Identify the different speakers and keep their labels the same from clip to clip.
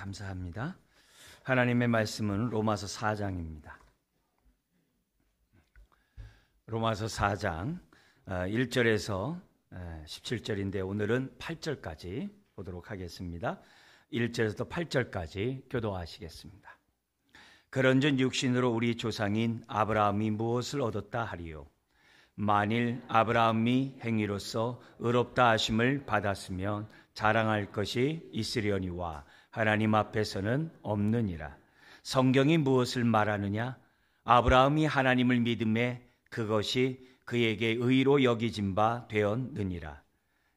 Speaker 1: 감사합니다. 하나님의 말씀은 로마서 4장입니다. 로마서 4장 1절에서 17절인데 오늘은 8절까지 보도록 하겠습니다. 1절에서 8절까지 교도하시겠습니다. 그런즉 육신으로 우리 조상인 아브라함이 무엇을 얻었다 하리요? 만일 아브라함이 행위로서 의롭다 하심을 받았으면 자랑할 것이 있으려니와 하나님 앞에서는 없느니라. 성경이 무엇을 말하느냐? 아브라함이 하나님을 믿음에 그것이 그에게 의로 여기진 바 되었느니라.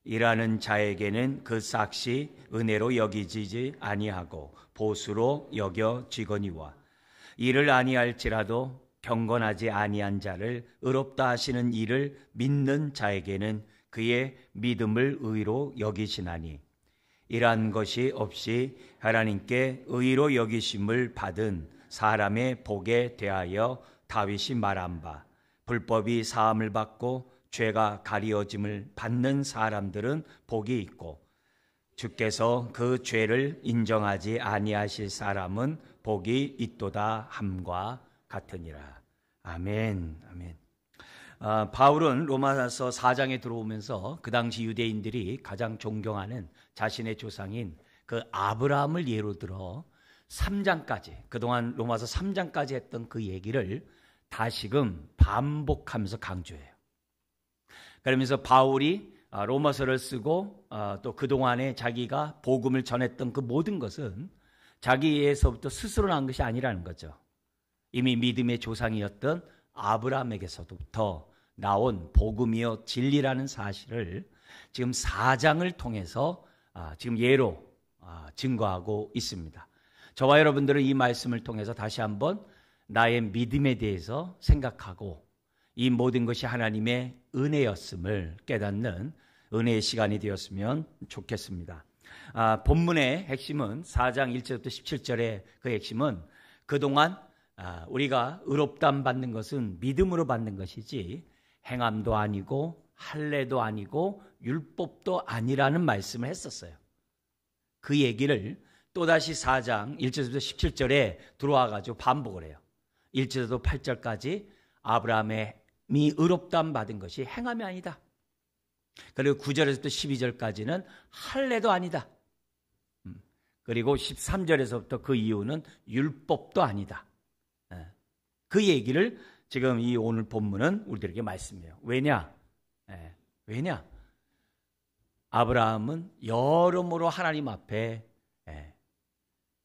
Speaker 1: 일하는 자에게는 그 삭시 은혜로 여기지지 아니하고 보수로 여겨지거니와 이를 아니할지라도 경건하지 아니한 자를 의롭다 하시는 이를 믿는 자에게는 그의 믿음을 의로 여기시나니 이러한 것이 없이 하나님께 의로 여기심을 받은 사람의 복에 대하여 다윗이 말한 바 불법이 사함을 받고 죄가 가리워짐을 받는 사람들은 복이 있고 주께서 그 죄를 인정하지 아니하실 사람은 복이 있도다 함과 같으니라. 아멘. 아멘. 바울은 로마서 4장에 들어오면서 그 당시 유대인들이 가장 존경하는 자신의 조상인 그 아브라함을 예로 들어 3장까지 그동안 로마서 3장까지 했던 그 얘기를 다시금 반복하면서 강조해요. 그러면서 바울이 로마서를 쓰고 또 그동안에 자기가 복음을 전했던 그 모든 것은 자기에서부터 스스로 난 것이 아니라는 거죠. 이미 믿음의 조상이었던 아브라함에게서부터 나온 복음이요 진리라는 사실을 지금 4장을 통해서 지금 예로 증거하고 있습니다. 저와 여러분들은 이 말씀을 통해서 다시 한번 나의 믿음에 대해서 생각하고 이 모든 것이 하나님의 은혜였음을 깨닫는 은혜의 시간이 되었으면 좋겠습니다. 본문의 핵심은 4장 1절부터 17절의 그 핵심은 그동안 우리가 의롭다함 받는 것은 믿음으로 받는 것이지 행함도 아니고 할례도 아니고 율법도 아니라는 말씀을 했었어요. 그 얘기를 또다시 4장 1절부터 17절에 들어와가지고 반복을 해요. 1절부터 8절까지 아브라함이 의롭다함 받은 것이 행함이 아니다. 그리고 9절에서부터 12절까지는 할례도 아니다. 그리고 13절에서부터 그 이유는 율법도 아니다. 그 얘기를 지금 이 오늘 본문은 우리들에게 말씀해요. 왜냐? 아브라함은 여러모로 하나님 앞에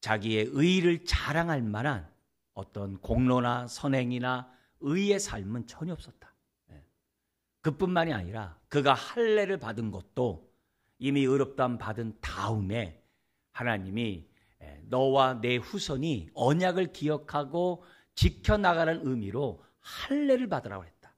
Speaker 1: 자기의 의를 자랑할 만한 어떤 공로나 선행이나 의의 삶은 전혀 없었다. 그뿐만이 아니라 그가 할례를 받은 것도 이미 의롭다함 받은 다음에 하나님이 너와 내 후손이 언약을 기억하고 지켜나가는 의미로 할례를 받으라고 했다.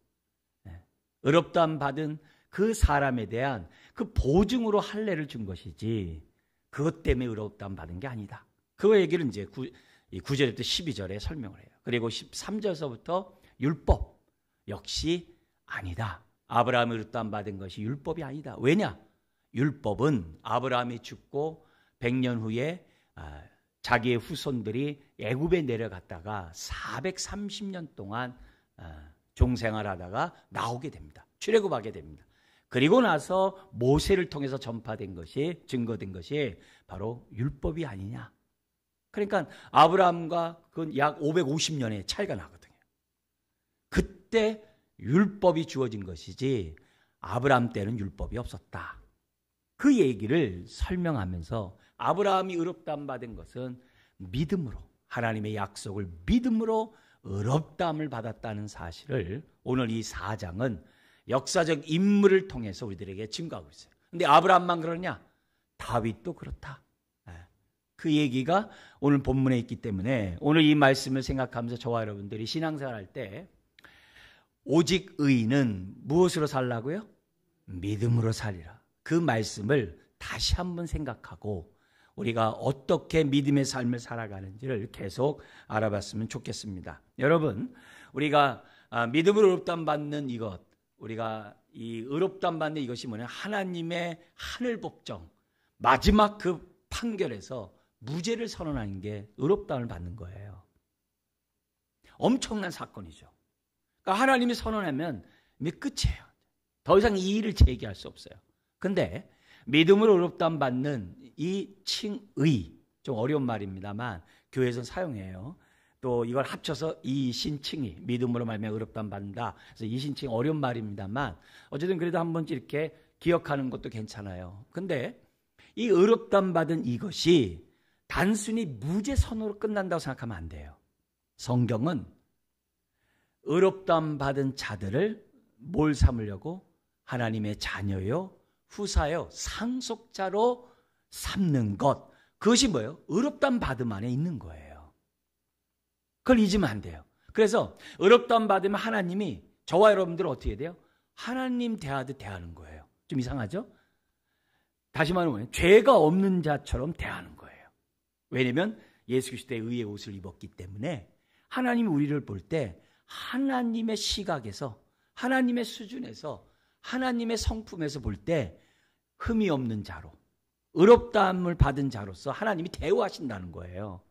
Speaker 1: 의롭다함 받은 그 사람에 대한 그 보증으로 할례를 준 것이지 그것 때문에 의롭다함 받은 게 아니다. 그 얘기를 이제 9절부터 12절에 설명을 해요. 그리고 13절서부터 율법 역시 아니다. 아브라함이 의롭다함 받은 것이 율법이 아니다. 왜냐? 율법은 아브라함이 죽고 100년 후에 자기의 후손들이 애굽에 내려갔다가 430년 동안 종생활하다가 나오게 됩니다. 출애굽하게 됩니다. 그리고 나서 모세를 통해서 전파된 것이 증거된 것이 바로 율법이 아니냐. 그러니까 아브라함과 그 약 550년의 차이가 나거든요. 그때 율법이 주어진 것이지 아브라함 때는 율법이 없었다. 그 얘기를 설명하면서 아브라함이 의롭다함 받은 것은 믿음으로 하나님의 약속을 믿음으로 의롭다함을 받았다는 사실을 오늘 이 4장은 역사적 인물을 통해서 우리들에게 증거하고 있어요. 그런데 아브라함만 그러냐? 다윗도 그렇다. 그 얘기가 오늘 본문에 있기 때문에 오늘 이 말씀을 생각하면서 저와 여러분들이 신앙생활 할 때 오직 의인은 무엇으로 살라고요? 믿음으로 살리라. 그 말씀을 다시 한번 생각하고 우리가 어떻게 믿음의 삶을 살아가는지를 계속 알아봤으면 좋겠습니다. 여러분, 우리가 믿음으로 의롭다함 받는 이것, 우리가 이 의롭다함 받는 이것이 뭐냐? 하나님의 하늘 법정, 마지막 그 판결에서 무죄를 선언하는 게 의롭다함을 받는 거예요. 엄청난 사건이죠. 그러니까 하나님이 선언하면 이게 끝이에요. 더 이상 이 일을 제기할 수 없어요. 근데 믿음으로 의롭다함 받는 이 칭의, 좀 어려운 말입니다만 교회에서는 사용해요. 또 이걸 합쳐서 이신칭의, 믿음으로 말미암아 의롭다함 받는다. 그래서 이신칭 어려운 말입니다만 어쨌든 그래도 한번 이렇게 기억하는 것도 괜찮아요. 근데 이 의롭다함 받은 이것이 단순히 무죄 선언으로 끝난다고 생각하면 안 돼요. 성경은 의롭다함 받은 자들을 뭘 삼으려고? 하나님의 자녀요, 후사요, 상속자로 삼는 것. 그것이 뭐예요? 의롭다함 받음 안에 있는 거예요. 그걸 잊으면 안 돼요. 그래서 의롭다함 받으면 하나님이 저와 여러분들을 어떻게 돼요? 하나님 대하듯 대하는 거예요. 좀 이상하죠? 다시 말하면 죄가 없는 자처럼 대하는 거예요. 왜냐하면 예수 그리스도의 의의 옷을 입었기 때문에 하나님이 우리를 볼 때 하나님의 시각에서, 하나님의 수준에서, 하나님의 성품에서 볼 때 흠이 없는 자로, 의롭다함을 받은 자로서 하나님이 대우하신다는 거예요.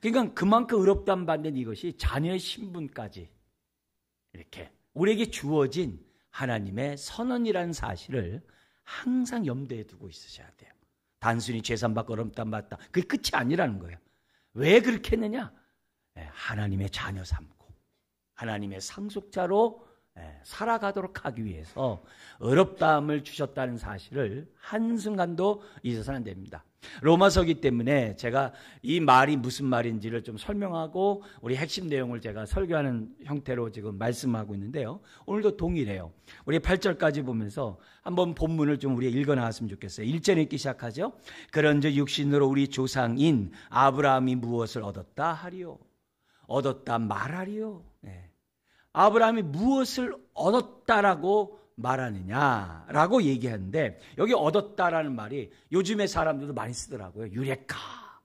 Speaker 1: 그러니까 그만큼 의롭다함 받는 이것이 자녀의 신분까지 이렇게 우리에게 주어진 하나님의 선언이라는 사실을 항상 염두에 두고 있으셔야 돼요. 단순히 죄산받고 의롭다함 받다, 그게 끝이 아니라는 거예요. 왜 그렇게 했느냐? 하나님의 자녀 삼고 하나님의 상속자로 살아가도록 하기 위해서 의롭다함을 주셨다는 사실을 한순간도 잊어서는 안 됩니다. 로마서기 때문에 제가 이 말이 무슨 말인지를 좀 설명하고 우리 핵심 내용을 제가 설교하는 형태로 지금 말씀하고 있는데요. 오늘도 동일해요. 우리 8절까지 보면서 한번 본문을 좀 우리 읽어 나왔으면 좋겠어요. 1절에 읽기 시작하죠. 그런즉 육신으로 우리 조상인 아브라함이 무엇을 얻었다 하리요? 얻었다 말하리요? 아브라함이 무엇을 얻었다라고 말하느냐라고 얘기하는데, 여기 얻었다라는 말이 요즘의 사람들도 많이 쓰더라고요. 유레카,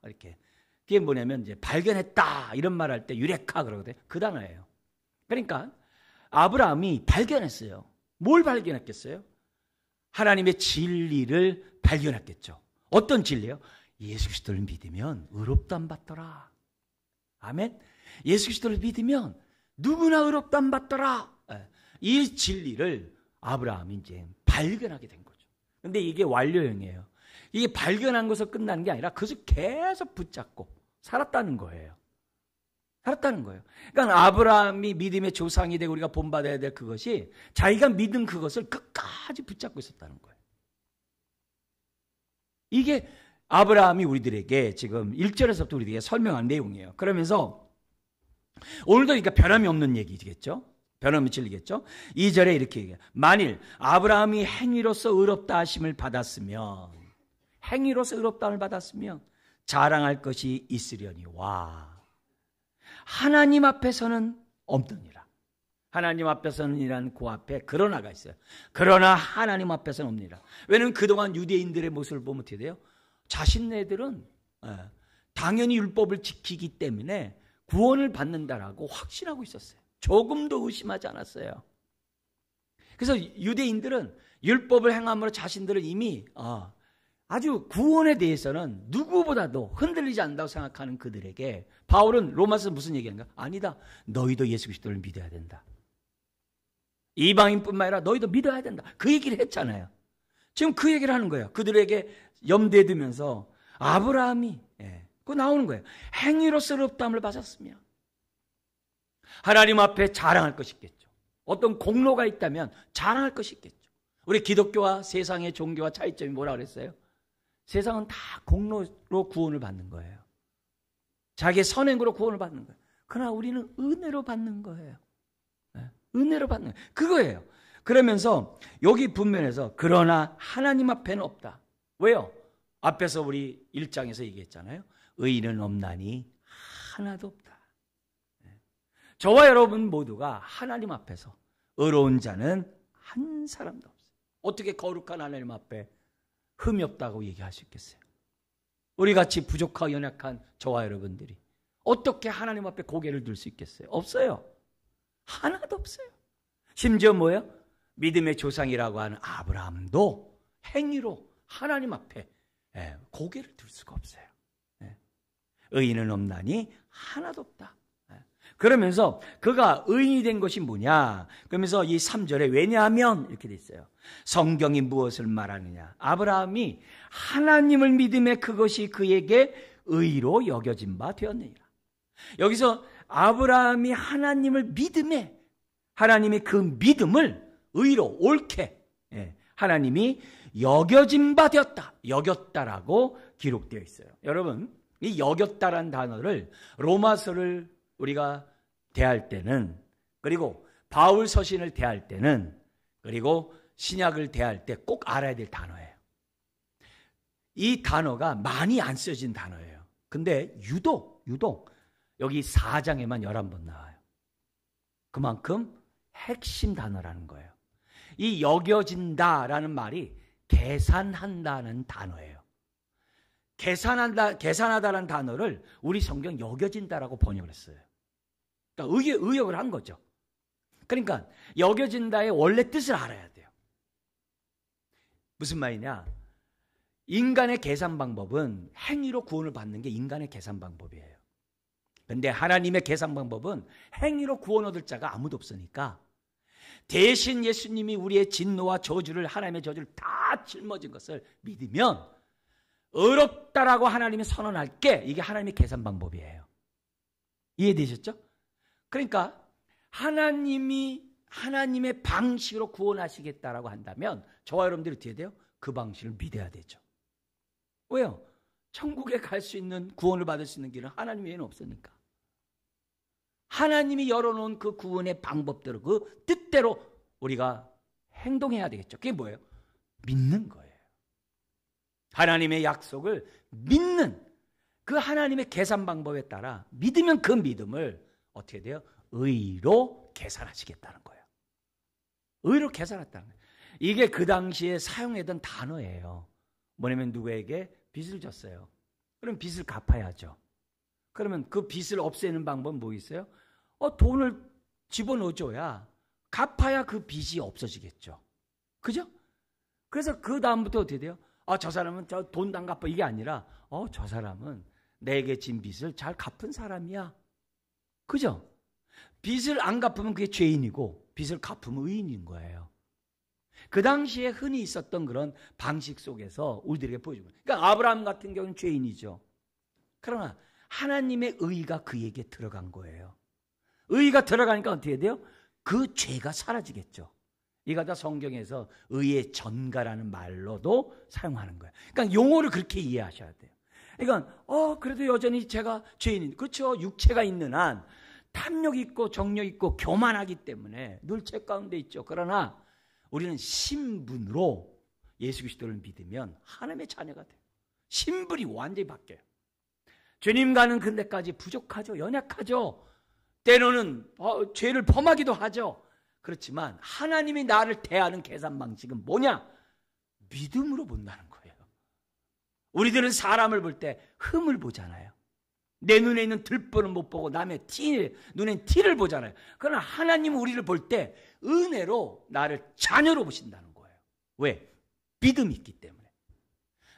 Speaker 1: 이렇게. 그게 뭐냐면 이제 발견했다 이런 말 할 때 유레카 그러거든요. 그 단어예요. 그러니까 아브라함이 발견했어요. 뭘 발견했겠어요? 하나님의 진리를 발견했겠죠. 어떤 진리요? 예수 그리스도를 믿으면 의롭다함 받더라. 아멘. 예수 그리스도를 믿으면 누구나 의롭다함 받더라. 이 진리를 아브라함이 이제 발견하게 된 거죠. 근데 이게 완료형이에요. 이게 발견한 것으로 끝나는 게 아니라 그것을 계속 붙잡고 살았다는 거예요. 살았다는 거예요. 그러니까 아브라함이 믿음의 조상이 되고 우리가 본받아야 될 그것이 자기가 믿은 그것을 끝까지 붙잡고 있었다는 거예요. 이게 아브라함이 우리들에게 지금 1절에서부터 우리에게 설명한 내용이에요. 그러면서 오늘도 그러니까 변함이 없는 얘기겠죠. 변함이 진리겠죠. 2절에 이렇게 얘기해요. 만일 아브라함이 행위로서 의롭다 하심을 받았으면, 행위로서 의롭다함을 받았으면 자랑할 것이 있으려니와 하나님 앞에서는 없느니라. 하나님 앞에서는 이란 그 앞에 그러나가 있어요. 그러나 하나님 앞에서는 없느니라. 왜냐하면 그동안 유대인들의 모습을 보면 어떻게 돼요? 자신네들은 당연히 율법을 지키기 때문에 구원을 받는다라고 확신하고 있었어요. 조금도 의심하지 않았어요. 그래서 유대인들은 율법을 행함으로 자신들은 이미 아주 구원에 대해서는 누구보다도 흔들리지 않는다고 생각하는 그들에게 바울은 로마서 무슨 얘기하는가? 아니다. 너희도 예수 그리스도를 믿어야 된다. 이방인뿐만 아니라 너희도 믿어야 된다. 그 얘기를 했잖아요. 지금 그 얘기를 하는 거예요. 그들에게 염두에 두면서 아브라함이 그거 나오는 거예요. 행위로서 의롭다함을 받았으면 하나님 앞에 자랑할 것이 있겠죠. 어떤 공로가 있다면 자랑할 것이 있겠죠. 우리 기독교와 세상의 종교와 차이점이 뭐라 그랬어요? 세상은 다 공로로 구원을 받는 거예요. 자기의 선행으로 구원을 받는 거예요. 그러나 우리는 은혜로 받는 거예요. 은혜로 받는 거예요. 그거예요. 그러면서 여기 분면에서 그러나 하나님 앞에는 없다. 왜요? 앞에서 우리 1장에서 얘기했잖아요. 의인은 없나니 하나도 없다. 저와 여러분 모두가 하나님 앞에서 의로운 자는 한 사람도 없어요. 어떻게 거룩한 하나님 앞에 흠이 없다고 얘기할 수 있겠어요? 우리같이 부족하고 연약한 저와 여러분들이 어떻게 하나님 앞에 고개를 들 수 있겠어요? 없어요. 하나도 없어요. 심지어 뭐예요? 믿음의 조상이라고 하는 아브라함도 행위로 하나님 앞에 고개를 들 수가 없어요. 의인은 없나니 하나도 없다. 그러면서 그가 의인이 된 것이 뭐냐? 그러면서 이 3절에 왜냐하면 이렇게 돼 있어요. 성경이 무엇을 말하느냐? 아브라함이 하나님을 믿음에 그것이 그에게 의로 여겨진 바 되었느니라. 여기서 아브라함이 하나님을 믿음에, 하나님의 그 믿음을 의로 옳게 하나님이 여겨진 바 되었다. 여겼다라고 기록되어 있어요. 여러분, 이 여겼다라는 단어를 로마서를 우리가 대할 때는, 그리고 바울 서신을 대할 때는, 그리고 신약을 대할 때 꼭 알아야 될 단어예요. 이 단어가 많이 안 쓰여진 단어예요. 근데 유독 여기 4장에만 11번 나와요. 그만큼 핵심 단어라는 거예요. 이 여겨진다라는 말이 계산한다는 단어예요. 계산하다라는 단어를 우리 성경 여겨진다라고 번역을 했어요. 그러니까 의역을 한 거죠. 그러니까 여겨진다의 원래 뜻을 알아야 돼요. 무슨 말이냐? 인간의 계산 방법은 행위로 구원을 받는 게 인간의 계산 방법이에요. 그런데 하나님의 계산 방법은 행위로 구원 얻을 자가 아무도 없으니까 대신 예수님이 우리의 진노와 저주를, 하나님의 저주를 다 짊어진 것을 믿으면 의롭다라고 하나님이 선언할 게, 이게 하나님의 계산 방법이에요. 이해되셨죠? 그러니까 하나님이 하나님의 방식으로 구원하시겠다라고 한다면 저와 여러분들이 어떻게 돼요? 그 방식을 믿어야 되죠. 왜요? 천국에 갈 수 있는, 구원을 받을 수 있는 길은 하나님 외에는 없으니까. 하나님이 열어놓은 그 구원의 방법대로, 그 뜻대로 우리가 행동해야 되겠죠. 그게 뭐예요? 믿는 거예요. 하나님의 약속을 믿는 그 하나님의 계산 방법에 따라 믿으면 그 믿음을 어떻게 돼요? 의로 계산하시겠다는 거예요. 의로 계산했다는 거예요. 이게 그 당시에 사용했던 단어예요. 뭐냐면 누구에게 빚을 졌어요. 그럼 빚을 갚아야죠. 그러면 그 빚을 없애는 방법은 뭐 있어요? 돈을 집어넣어줘야, 갚아야 그 빚이 없어지겠죠. 그죠? 그래서 그 다음부터 어떻게 돼요? 저 사람은 저 돈 안 갚아, 이게 아니라 저 사람은 내게 진 빚을 잘 갚은 사람이야. 그죠? 빚을 안 갚으면 그게 죄인이고 빚을 갚으면 의인인 거예요. 그 당시에 흔히 있었던 그런 방식 속에서 우리들에게 보여주고, 그러니까 아브라함 같은 경우는 죄인이죠. 그러나 하나님의 의가 그에게 들어간 거예요. 의가 들어가니까 어떻게 돼요? 그 죄가 사라지겠죠. 이가 다 성경에서 의의 전가라는 말로도 사용하는 거예요. 그러니까 용어를 그렇게 이해하셔야 돼요. 그러니까 그래도 여전히 제가 죄인인, 그렇죠. 육체가 있는 한 탐욕 있고 정욕 있고 교만하기 때문에 늘 죄 가운데 있죠. 그러나 우리는 신분으로 예수 그리스도를 믿으면 하나님의 자녀가 돼요. 신분이 완전히 바뀌어요. 주님 가는 근데까지 부족하죠. 연약하죠. 때로는 죄를 범하기도 하죠. 그렇지만 하나님이 나를 대하는 계산 방식은 뭐냐? 믿음으로 본다는 거예요. 우리들은 사람을 볼 때 흠을 보잖아요. 내 눈에 있는 들보는 못 보고 남의 눈엔 티를 보잖아요. 그러나 하나님은 우리를 볼 때 은혜로 나를 자녀로 보신다는 거예요. 왜? 믿음이 있기 때문에.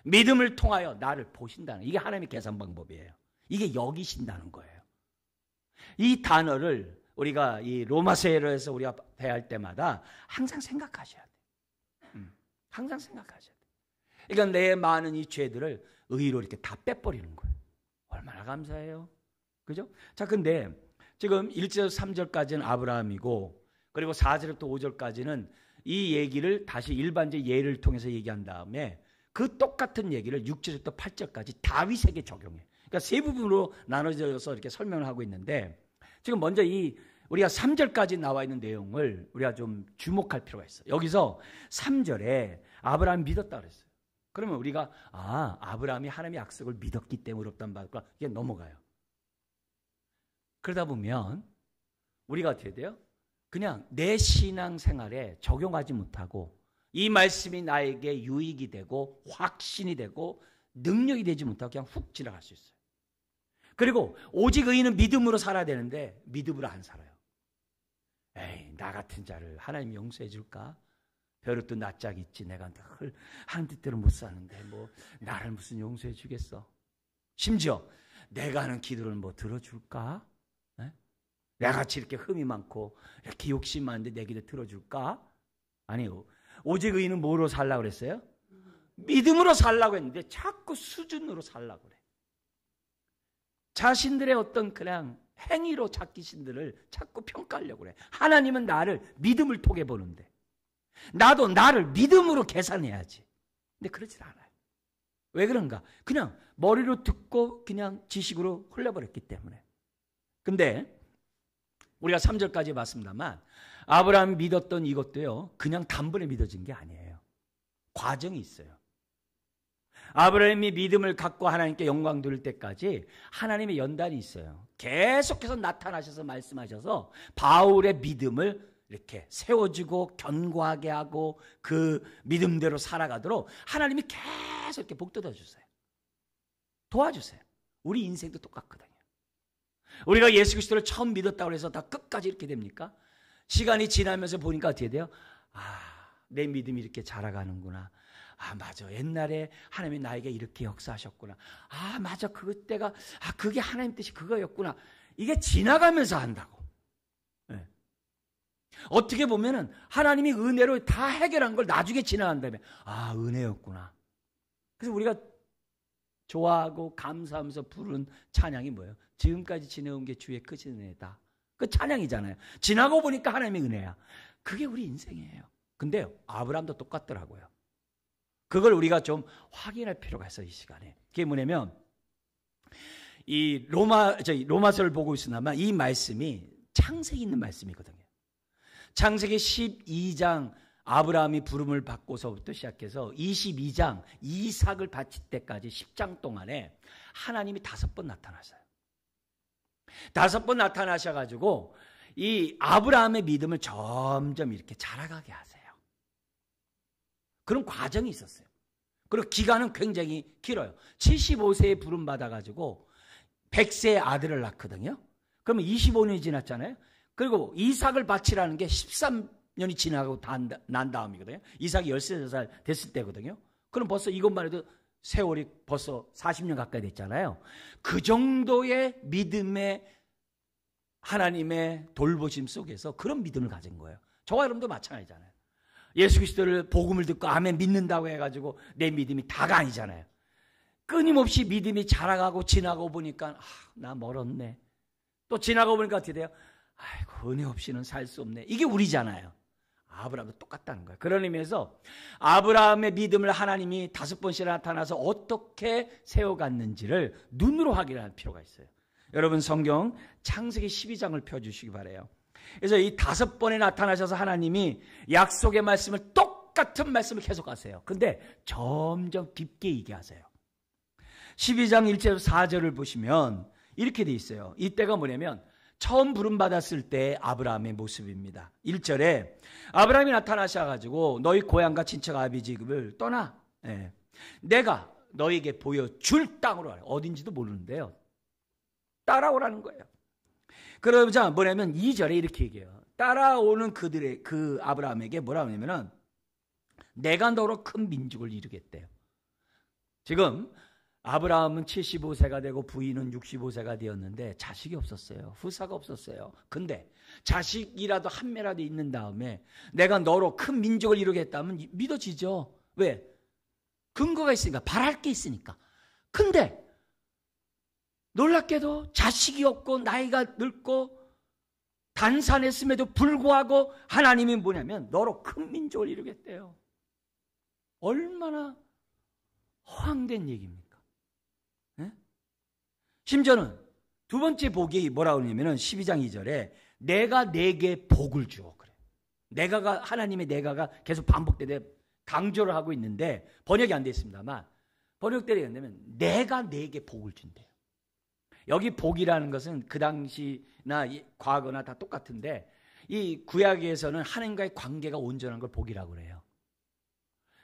Speaker 1: 믿음을 통하여 나를 보신다는, 이게 하나님의 계산 방법이에요. 이게 여기신다는 거예요. 이 단어를 우리가 이 로마서에서 우리가 대할 때마다 항상 생각하셔야 돼요. 항상 생각하셔야 돼요. 그러니까 내 많은 이 죄들을 의로 이렇게 다 빼버리는 거예요. 얼마나 감사해요. 그죠? 자, 근데 지금 1절, 3절까지는 아브라함이고, 그리고 4절부터 5절까지는 이 얘기를 다시 일반적 예를 통해서 얘기한 다음에 그 똑같은 얘기를 6절부터 8절까지 다윗에게 적용해. 그러니까 세 부분으로 나눠져서 이렇게 설명을 하고 있는데, 지금 먼저 우리가 3절까지 나와 있는 내용을 우리가 좀 주목할 필요가 있어요. 여기서 3절에 아브라함이 믿었다 그랬어요. 그러면 우리가 아브라함이 하나님의 약속을 믿었기 때문에 의롭다는 바가 이게 넘어가요. 그러다 보면 우리가 어떻게 돼요? 그냥 내 신앙 생활에 적용하지 못하고 이 말씀이 나에게 유익이 되고 확신이 되고 능력이 되지 못하고 그냥 훅 지나갈 수 있어요. 그리고 오직 의인은 믿음으로 살아야 되는데 믿음으로 안 살아요. 에이, 나 같은 자를 하나님이 용서해 줄까? 벼룩도 낯짝이 있지. 내가 늘 하는 뜻대로 못 사는데 뭐 나를 무슨 용서해 주겠어. 심지어 내가 하는 기도를 뭐 들어줄까? 네? 내같이 이렇게 흠이 많고 이렇게 욕심 많은데 내 기도 들어줄까? 아니요. 오직 의인은 뭐로 살라고 그랬어요? 믿음으로 살라고 했는데 자꾸 수준으로 살라고 그래. 자신들의 어떤 그냥 행위로 자기신들을 자꾸 평가하려고 그래. 하나님은 나를 믿음을 통해 보는데 나도 나를 믿음으로 계산해야지. 근데 그러질 않아요. 왜 그런가? 그냥 머리로 듣고 그냥 지식으로 흘려버렸기 때문에. 근데 우리가 3절까지 봤습니다만 아브라함이 믿었던 이것도요, 그냥 단번에 믿어진 게 아니에요. 과정이 있어요. 아브라함이 믿음을 갖고 하나님께 영광 돌릴 때까지 하나님의 연단이 있어요. 계속해서 나타나셔서 말씀하셔서 바울의 믿음을 이렇게 세워주고 견고하게 하고 그 믿음대로 살아가도록 하나님이 계속 이렇게 복돋아 주세요. 도와주세요. 우리 인생도 똑같거든요. 우리가 예수 그리스도를 처음 믿었다고 해서 다 끝까지 이렇게 됩니까? 시간이 지나면서 보니까 어떻게 돼요? 내 믿음이 이렇게 자라가는구나. 맞아. 옛날에 하나님이 나에게 이렇게 역사하셨구나. 맞아. 그때가, 그게 하나님 뜻이 그거였구나. 이게 지나가면서 한다고. 네. 어떻게 보면은 하나님이 은혜로 다 해결한 걸 나중에 지나간 다음에, 은혜였구나. 그래서 우리가 좋아하고 감사하면서 부르는 찬양이 뭐예요? 지금까지 지내온 게 주의 크신 은혜다. 그 찬양이잖아요. 지나고 보니까 하나님의 은혜야. 그게 우리 인생이에요. 근데 아브라함도 똑같더라고요. 그걸 우리가 좀 확인할 필요가 있어요, 이 시간에. 그게 뭐냐면, 이 로마서를 보고 있으나마 이 말씀이 창세기 있는 말씀이거든요. 창세기 12장 아브라함이 부름을 받고서부터 시작해서 22장 이삭을 바칠 때까지 10장 동안에 하나님이 5번 나타나셔요. 5번 나타나셔가지고 이 아브라함의 믿음을 점점 이렇게 자라가게 하세요. 그런 과정이 있었어요. 그리고 기간은 굉장히 길어요. 75세에 부름 받아가지고 100세의 아들을 낳거든요. 그러면 25년이 지났잖아요. 그리고 이삭을 바치라는 게 13년이 지나고 난 다음이거든요. 이삭이 13살 됐을 때거든요. 그럼 벌써 이것만 해도 세월이 벌써 40년 가까이 됐잖아요. 그 정도의 믿음의 하나님의 돌보심 속에서 그런 믿음을 가진 거예요. 저와 여러분도 마찬가지잖아요. 예수 그리스도를 복음을 듣고 아멘 믿는다고 해가지고 내 믿음이 다가 아니잖아요. 끊임없이 믿음이 자라가고 지나고 보니까 나 멀었네. 또 지나고 보니까 어떻게 돼요? 아이고 은혜 없이는 살 수 없네. 이게 우리잖아요. 아브라함도 똑같다는 거예요. 그런 의미에서 아브라함의 믿음을 하나님이 5번씩 나타나서 어떻게 세워갔는지를 눈으로 확인할 필요가 있어요. 여러분 성경 창세기 12장을 펴주시기 바라요. 그래서 이 5번에 나타나셔서 하나님이 약속의 말씀을 똑같은 말씀을 계속 하세요. 근데 점점 깊게 얘기하세요. 12장 1절 4절을 보시면 이렇게 돼 있어요. 이때가 뭐냐면 처음 부름받았을 때 아브라함의 모습입니다. 1절에 아브라함이 나타나셔가지고 너희 고향과 친척 아비집을 떠나 내가 너에게 보여줄 땅으로 가라. 어딘지도 모르는데요. 따라오라는 거예요. 그러자 뭐냐면 2절에 이렇게 얘기해요. 따라오는 그 아브라함에게 뭐라고 하냐면은 내가 너로 큰 민족을 이루겠대요. 지금 아브라함은 75세가 되고 부인은 65세가 되었는데 자식이 없었어요. 후사가 없었어요. 근데 자식이라도 한 명이라도 있는 다음에 내가 너로 큰 민족을 이루겠다면 믿어지죠. 왜? 근거가 있으니까. 바랄 게 있으니까. 근데 놀랍게도 자식이 없고 나이가 늙고 단산했음에도 불구하고 하나님이 뭐냐면 너로 큰 민족을 이루겠대요. 얼마나 허황된 얘기입니까? 네? 심지어는 두 번째 복이 뭐라고 하냐면 12장 2절에 내가 내게 복을 주어 그래. 내가가 하나님의 내가가 계속 반복되되 강조를 하고 있는데 번역이 안 되어 있습니다만 번역대로 한다면 내가 내게 복을 준대요. 여기 복이라는 것은 그 당시나 과거나 다 똑같은데 이 구약에서는 하나님과의 관계가 온전한 걸 복이라고 그래요.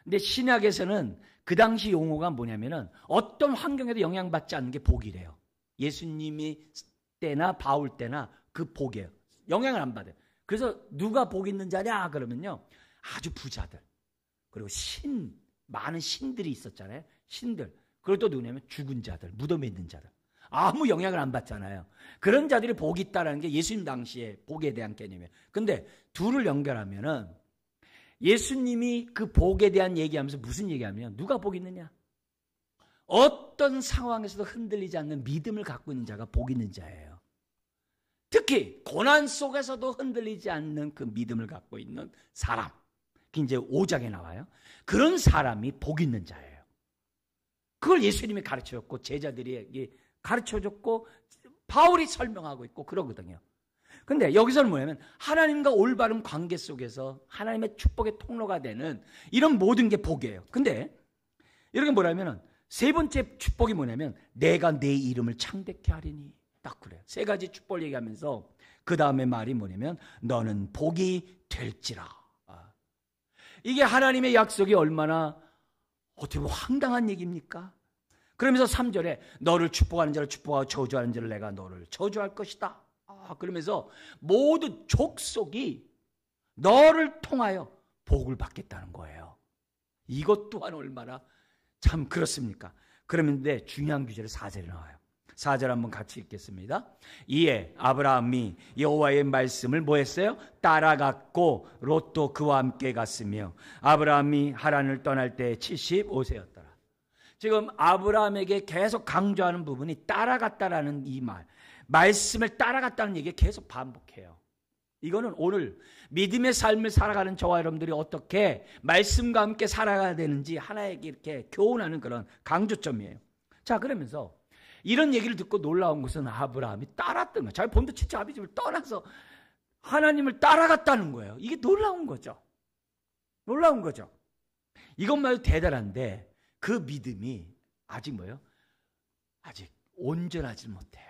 Speaker 1: 근데 신약에서는 그 당시 용어가 뭐냐면은 어떤 환경에도 영향받지 않는 게 복이래요. 예수님이 때나 바울 때나 그 복이에요. 영향을 안 받아요. 그래서 누가 복 있는 자냐 그러면요. 아주 부자들. 그리고 많은 신들이 있었잖아요. 신들. 그리고 또 누구냐면 죽은 자들, 무덤에 있는 자들. 아무 영향을 안 받잖아요. 그런 자들이 복이 있다는 게 예수님 당시에 복에 대한 개념이에요. 근데 둘을 연결하면은 예수님이 그 복에 대한 얘기하면서 무슨 얘기하면 누가 복이 있느냐? 어떤 상황에서도 흔들리지 않는 믿음을 갖고 있는 자가 복이 있는 자예요. 특히 고난 속에서도 흔들리지 않는 그 믿음을 갖고 있는 사람. 그게 이제 5장에 나와요. 그런 사람이 복 있는 자예요. 그걸 예수님이 가르쳐줬고 제자들이 가르쳐줬고 바울이 설명하고 있고 그러거든요. 근데 여기서는 뭐냐면 하나님과 올바른 관계 속에서 하나님의 축복의 통로가 되는 이런 모든 게 복이에요. 근데 이렇게 뭐냐면 세 번째 축복이 뭐냐면 내가 내 이름을 창대케 하리니 딱 그래요. 세 가지 축복을 얘기하면서 그 다음에 말이 뭐냐면 너는 복이 될지라. 이게 하나님의 약속이 얼마나 어떻게 보면 황당한 얘기입니까? 그러면서 3절에 너를 축복하는 자를 축복하고 저주하는 자를 내가 너를 저주할 것이다. 그러면서 모든 족속이 너를 통하여 복을 받겠다는 거예요. 이것 또한 얼마나 참 그렇습니까? 그런데 중요한 규절이 4절에 나와요. 4절 한번 같이 읽겠습니다. 이에 아브라함이 여호와의 말씀을 뭐 했어요? 따라갔고 롯도 그와 함께 갔으며 아브라함이 하란을 떠날 때 75세였더라. 지금 아브라함에게 계속 강조하는 부분이 따라갔다라는 이 말씀을 따라갔다는 얘기 계속 반복해요. 이거는 오늘 믿음의 삶을 살아가는 저와 여러분들이 어떻게 말씀과 함께 살아가야 되는지 하나에게 이렇게 교훈하는 그런 강조점이에요. 자, 그러면서 이런 얘기를 듣고 놀라운 것은 아브라함이 따랐던 거예요. 자기 본토 친척 아비 집을 떠나서 하나님을 따라갔다는 거예요. 이게 놀라운 거죠. 놀라운 거죠. 이것만도 대단한데 그 믿음이 아직 뭐예요? 아직 온전하지 못해요.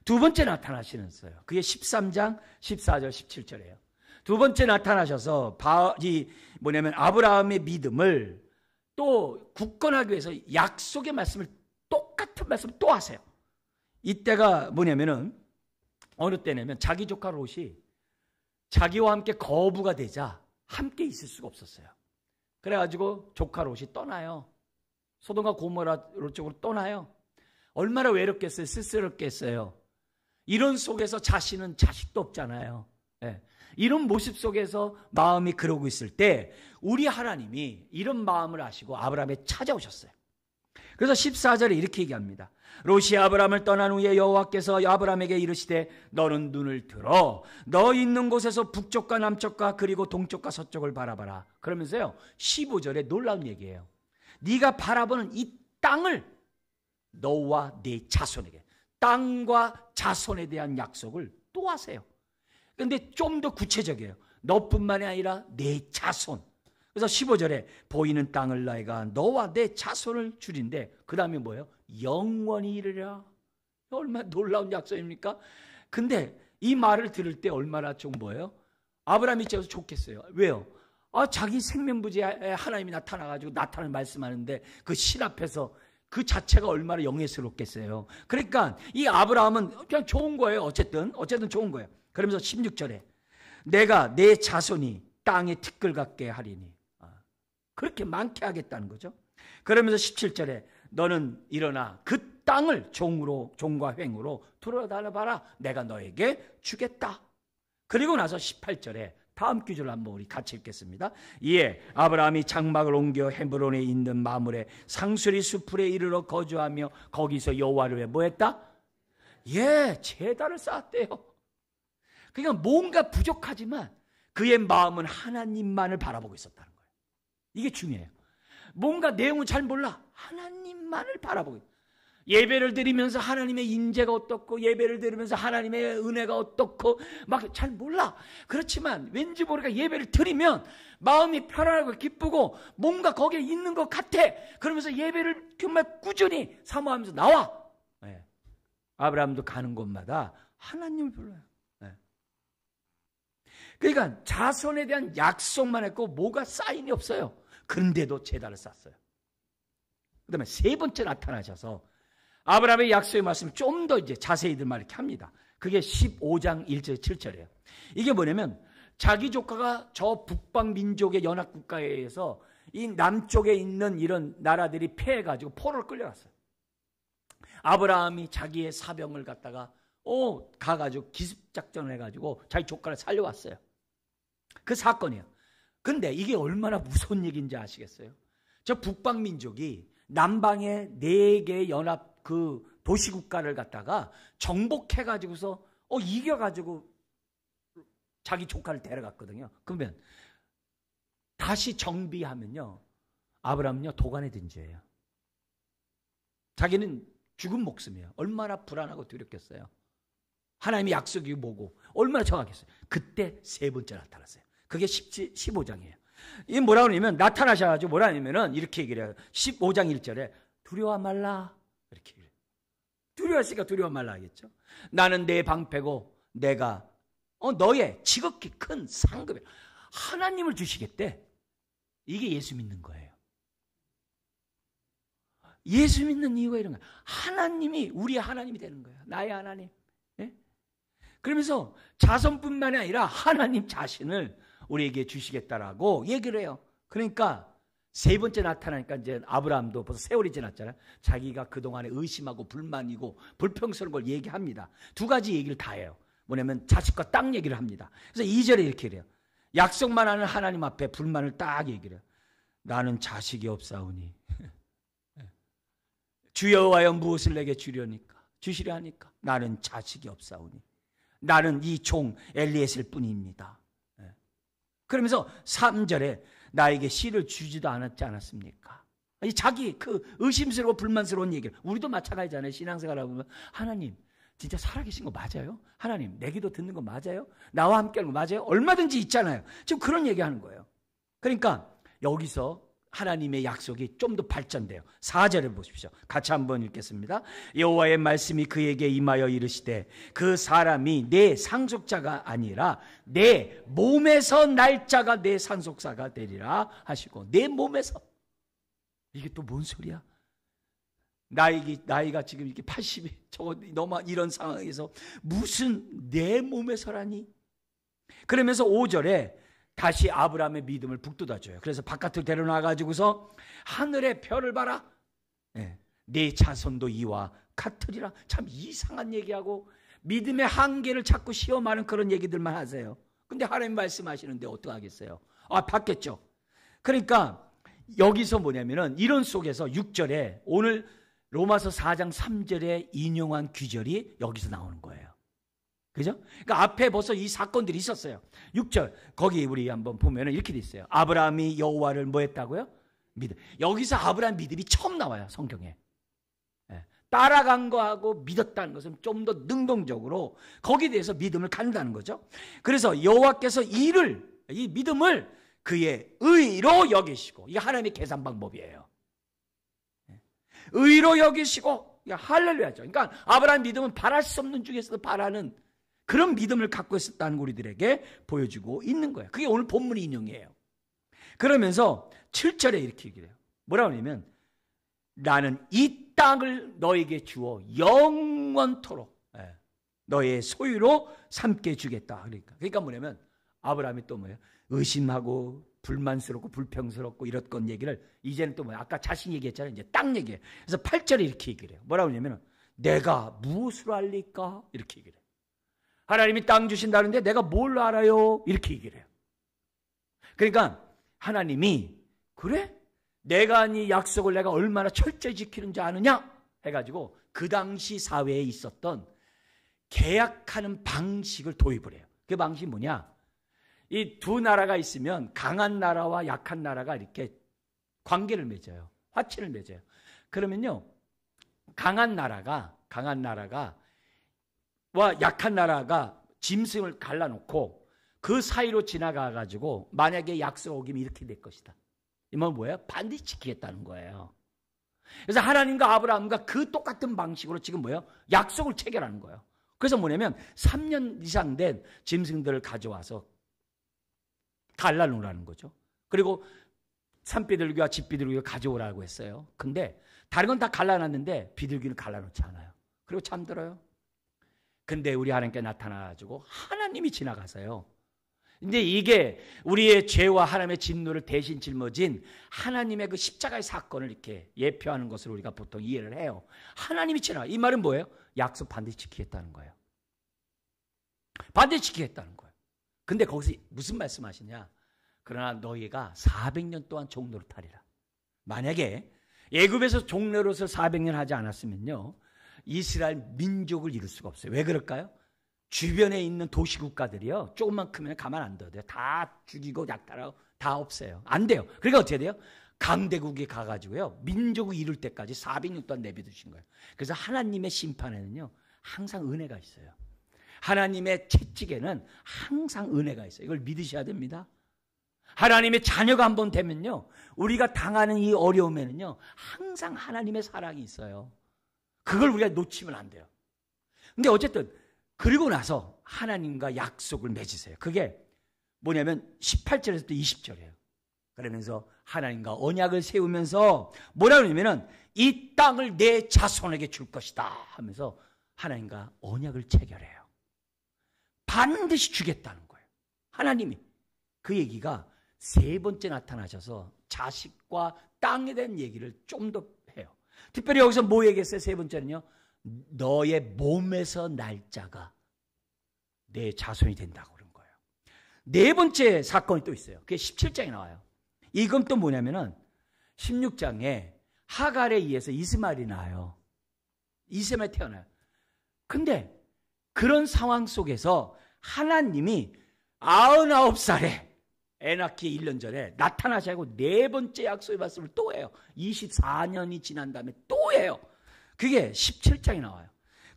Speaker 1: 두 번째 나타나시는서요. 그게 13장 14절 17절이에요. 두 번째 나타나셔서 아브라함의 믿음을 또 굳건하기 위해서 약속의 말씀을 똑같은 말씀을 또 하세요. 이때가 뭐냐면은 어느 때냐면 자기 조카 롯이 자기와 함께 거부가 되자 함께 있을 수가 없었어요. 그래가지고 조카 롯이 떠나요. 소돔과 고모라 쪽으로 떠나요. 얼마나 외롭겠어요. 쓸쓸했겠어요. 이런 속에서 자신은 자식도 없잖아요. 네. 이런 모습 속에서 마음이 그러고 있을 때 우리 하나님이 이런 마음을 아시고 아브라함에 찾아오셨어요. 그래서 14절에 이렇게 얘기합니다. 롯이 아브라함을 떠난 후에 여호와께서 아브라함에게 이르시되 너는 눈을 들어 너 있는 곳에서 북쪽과 남쪽과 그리고 동쪽과 서쪽을 바라봐라. 그러면서요 15절에 놀라운 얘기예요. 네가 바라보는 이 땅을 너와 네 자손에게, 땅과 자손에 대한 약속을 또 하세요. 그런데 좀 더 구체적이에요. 너뿐만이 아니라 네 자손. 그래서 15절에 보이는 땅을 내가 너와 내 자손을 주린데 그 다음에 뭐예요? 영원히 이르리라. 얼마나 놀라운 약속입니까? 근데 이 말을 들을 때 얼마나 좀 뭐예요? 아브라함이 진짜 좋겠어요. 왜요? 자기 생명부지에 하나님이 나타나가지고 나타나는 말씀하는데 그 신 앞에서 그 자체가 얼마나 영예스럽겠어요. 그러니까 이 아브라함은 그냥 좋은 거예요. 어쨌든 좋은 거예요. 그러면서 16절에 내가 내 자손이 땅에 티끌 같게 하리니 그렇게 많게 하겠다는 거죠. 그러면서 17절에 너는 일어나 그 땅을 종과 횡으로 둘러다녀봐라. 내가 너에게 주겠다. 그리고 나서 18절에 다음 구절을 한번 우리 같이 읽겠습니다. 이에 아브라함이 장막을 옮겨 헤브론에 있는 마물의 상수리 수풀에 이르러 거주하며 거기서 여호와를 뭐 했다? 제단을 쌓았대요. 그러니까 뭔가 부족하지만 그의 마음은 하나님만을 바라보고 있었다는 거예요. 이게 중요해요. 뭔가 내용은 잘 몰라. 하나님만을 바라보고 있어요. 예배를 드리면서 하나님의 인재가 어떻고 예배를 드리면서 하나님의 은혜가 어떻고 막 잘 몰라. 그렇지만 왠지 모르게 예배를 드리면 마음이 편안하고 기쁘고 뭔가 거기에 있는 것 같아. 그러면서 예배를 정말 꾸준히 사모하면서 나와. 아브라함도 가는 곳마다 하나님을 불러요. 그러니까 자손에 대한 약속만 했고 뭐가 사인이 없어요. 그런데도 제단을 쌓았어요. 그 다음에 세 번째 나타나셔서 아브라함의 약속의 말씀을 좀 더 이제 자세히들 말 이렇게 합니다. 그게 15장 1절 7절이에요. 이게 뭐냐면 자기 조카가 저 북방 민족의 연합 국가에 의해서 이 남쪽에 있는 이런 나라들이 패해가지고 포로를 끌려갔어요. 아브라함이 자기의 사병을 갖다가 가가지고 기습작전을 해가지고 자기 조카를 살려왔어요. 그 사건이에요. 근데 이게 얼마나 무서운 얘기인지 아시겠어요? 저 북방민족이 남방의 4개 연합 그 도시국가를 갖다가 정복해가지고서 이겨가지고 자기 조카를 데려갔거든요. 그러면 다시 정비하면요, 아브라함은요 도간에 든 죄예요. 자기는 죽은 목숨이에요. 얼마나 불안하고 두렵겠어요. 하나님의 약속이 뭐고 얼마나 정확했어요. 그때 3번째 나타났어요. 그게 15장이에요. 이 뭐라고 하냐면 나타나셔가지고 뭐라 하냐면은 이렇게 얘기를 해요. 15장 1절에 두려워 말라 이렇게 얘기해요. 두려웠으니까 두려워 말라 하겠죠. 나는 내 방패고 내가 너의 지극히 큰 상급에 하나님을 주시겠대. 이게 예수 믿는 거예요. 예수 믿는 이유가 이런 거예요. 하나님이 우리의 하나님이 되는 거예요. 나의 하나님. 네? 그러면서 자손뿐만이 아니라 하나님 자신을 우리에게 주시겠다라고 얘기를 해요. 그러니까 3번째 나타나니까 이제 아브라함도 벌써 세월이 지났잖아요. 자기가 그동안에 의심하고 불만이고 불평스러운 걸 얘기합니다. 2가지 얘기를 다 해요. 뭐냐면 자식과 땅 얘기를 합니다. 그래서 2절에 이렇게 해요. 약속만 하는 하나님 앞에 불만을 딱 얘기를 해요. 나는 자식이 없사오니 주 여호와여 무엇을 내게 주시려 하니까 나는 자식이 없사오니 나는 이 종 엘리에셀 뿐입니다. 그러면서 3절에 나에게 씨를 주지도 않았습니까? 자기 그 의심스러워 불만스러운 얘기를 우리도 마찬가지잖아요. 신앙생활하고 보면 하나님 진짜 살아계신 거 맞아요? 하나님 내 기도 듣는 거 맞아요? 나와 함께 하는 거 맞아요? 얼마든지 있잖아요. 지금 그런 얘기하는 거예요. 그러니까 여기서 하나님의 약속이 좀 더 발전돼요. 4절을 보십시오. 같이 한번 읽겠습니다. 여호와의 말씀이 그에게 임하여 이르시되 그 사람이 내 상속자가 아니라 내 몸에서 날 자가 내 상속자가 되리라 하시고 내 몸에서 이게 또 뭔 소리야? 나이가 지금 이렇게 80이 너무 이런 상황에서 무슨 내 몸에서라니? 그러면서 5절에 다시 아브라함의 믿음을 북돋아줘요. 그래서 바깥으로 데려나가지고서 하늘의 별을 봐라. 네 자손도 이와 같으리라. 참 이상한 얘기하고 믿음의 한계를 자꾸 시험하는 그런 얘기들만 하세요. 근데 하나님 말씀하시는데 어떡하겠어요? 받겠죠. 그러니까 여기서 뭐냐면은 이런 속에서 6절에 오늘 로마서 4장 3절에 인용한 귀절이 여기서 나오는 거예요. 그죠? 그러니까 앞에 벌써 이 사건들이 있었어요. 6절 거기 우리 한번 보면은 이렇게 돼 있어요. 아브라함이 여호와를 뭐 했다고요? 믿음. 여기서 아브라함 믿음이 처음 나와요. 성경에. 따라간 거하고 믿었다는 것은 좀 더 능동적으로 거기에 대해서 믿음을 갖는다는 거죠. 그래서 여호와께서 이 믿음을 그의 의로 여기시고 이게 하나님의 계산 방법이에요. 의로 여기시고 할렐루야죠. 그러니까 아브라함 믿음은 바랄 수 없는 중에서도 바라는 그런 믿음을 갖고 있었다는 우리들에게 보여주고 있는 거예요. 그게 오늘 본문 인용이에요. 그러면서 7절에 이렇게 얘기를 해요. 뭐라고 하냐면 나는 이 땅을 너에게 주어 영원토록 너의 소유로 삼게 주겠다. 그러니까 뭐냐면 아브라함이 또 뭐예요? 의심하고 불만스럽고 불평스럽고 이랬던 얘기를 이제는 또 뭐예요? 아까 자신 얘기했잖아요. 이제 땅 얘기예요. 그래서 8절에 이렇게 얘기를 해요. 뭐라고 하냐면 내가 무엇으로 알리까? 이렇게 얘기를 해요. 하나님이 땅 주신다는데 내가 뭘 알아요? 이렇게 얘기를 해요. 그러니까 하나님이 그래? 내가 이 약속을 내가 얼마나 철저히 지키는지 아느냐? 해가지고 그 당시 사회에 있었던 계약하는 방식을 도입을 해요. 그 방식이 뭐냐? 이 두 나라가 있으면 강한 나라와 약한 나라가 이렇게 관계를 맺어요. 화친을 맺어요. 그러면요. 강한 나라가 와 약한 나라가 짐승을 갈라놓고 그 사이로 지나가가지고 만약에 약속 어기면 이렇게 될 것이다. 이 말은 뭐예요? 반드시 지키겠다는 거예요. 그래서 하나님과 아브라함과 그 똑같은 방식으로 지금 뭐예요? 약속을 체결하는 거예요. 그래서 뭐냐면 3년 이상 된 짐승들을 가져와서 갈라놓으라는 거죠. 그리고 산비둘기와 집비둘기를 가져오라고 했어요. 근데 다른 건 다 갈라놨는데 비둘기는 갈라놓지 않아요. 그리고 잠들어요. 근데 우리 하나님께 나타나가지고 하나님이 지나가서요. 근데 이게 우리의 죄와 하나님의 진노를 대신 짊어진 하나님의 그 십자가의 사건을 이렇게 예표하는 것을 우리가 보통 이해를 해요. 하나님이 지나 이 말은 뭐예요? 약속 반드시 지키겠다는 거예요. 반드시 지키겠다는 거예요. 근데 거기서 무슨 말씀하시냐? 그러나 너희가 400년 동안 종로를 타리라. 만약에 애굽에서 종로릇을 400년 하지 않았으면요, 이스라엘 민족을 이룰 수가 없어요. 왜 그럴까요? 주변에 있는 도시국가들이요, 조금만 크면 가만 안 둬요. 다 죽이고 약탈하고 다 없애요. 안 돼요. 그러니까 어떻게 돼요? 강대국이 가가지고요, 민족을 이룰 때까지 400년 동안 내비두신 거예요. 그래서 하나님의 심판에는요, 항상 은혜가 있어요. 하나님의 채찍에는 항상 은혜가 있어요. 이걸 믿으셔야 됩니다. 하나님의 자녀가 한번 되면요, 우리가 당하는 이 어려움에는요, 항상 하나님의 사랑이 있어요. 그걸 우리가 놓치면 안 돼요. 근데 어쨌든 그리고 나서 하나님과 약속을 맺으세요. 그게 뭐냐면 18절에서 또 20절이에요. 그러면서 하나님과 언약을 세우면서 뭐라 그러냐면은 이 땅을 내 자손에게 줄 것이다 하면서 하나님과 언약을 체결해요. 반드시 주겠다는 거예요. 하나님이. 그 얘기가 세 번째 나타나셔서 자식과 땅에 대한 얘기를 좀 더 해요. 특별히 여기서 뭐 얘기했어요? 세 번째는요, 너의 몸에서 날짜가 내 자손이 된다고 그런 거예요. 네 번째 사건이 또 있어요. 그게 17장에 나와요. 이건 또 뭐냐면은 16장에 하갈에 의해서 이스마엘이 나와요. 이스마엘이 태어나요. 근데 그런 상황 속에서 하나님이 99살에 애 낳기 1년 전에 나타나시고 네 번째 약속의 말씀을 또 해요. 24년이 지난 다음에 또 해요. 그게 17장에 나와요.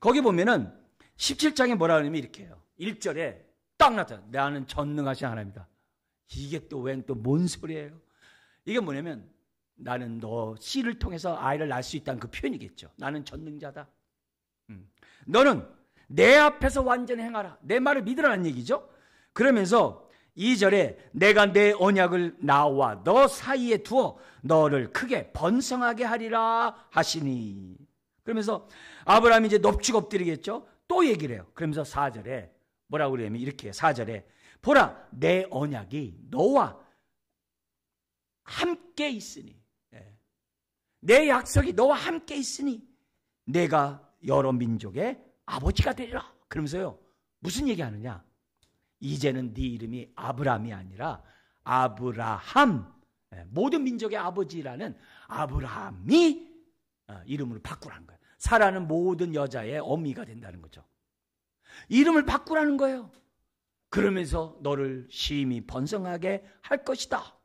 Speaker 1: 거기 보면은 17장에 뭐라 그러냐면 이렇게 해요. 1절에 딱 나타나. 나는 전능하신 하나님이다. 이게 또 웬 또 뭔 소리예요? 이게 뭐냐면 나는 너 씨를 통해서 아이를 낳을 수 있다는 그 표현이겠죠. 나는 전능자다. 너는 내 앞에서 완전히 행하라. 내 말을 믿으라는 얘기죠. 그러면서 2절에 내가 내 언약을 나와 너 사이에 두어 너를 크게 번성하게 하리라 하시니. 그러면서 아브라함이 이제 넙죽 엎드리겠죠. 또 얘기를 해요. 그러면서 4절에 뭐라고 그러냐면 이렇게 해요. 4절에 보라 내 언약이 너와 함께 있으니, 내 약속이 너와 함께 있으니 내가 여러 민족의 아버지가 되리라. 그러면서요, 무슨 얘기하느냐? 이제는 네 이름이 아브라함이 아니라 아브라함, 모든 민족의 아버지라는 아브라함이 이름을 바꾸라는 거예요. 사라는 모든 여자의 어미가 된다는 거죠. 이름을 바꾸라는 거예요. 그러면서 너를 심히 번성하게 할 것이다.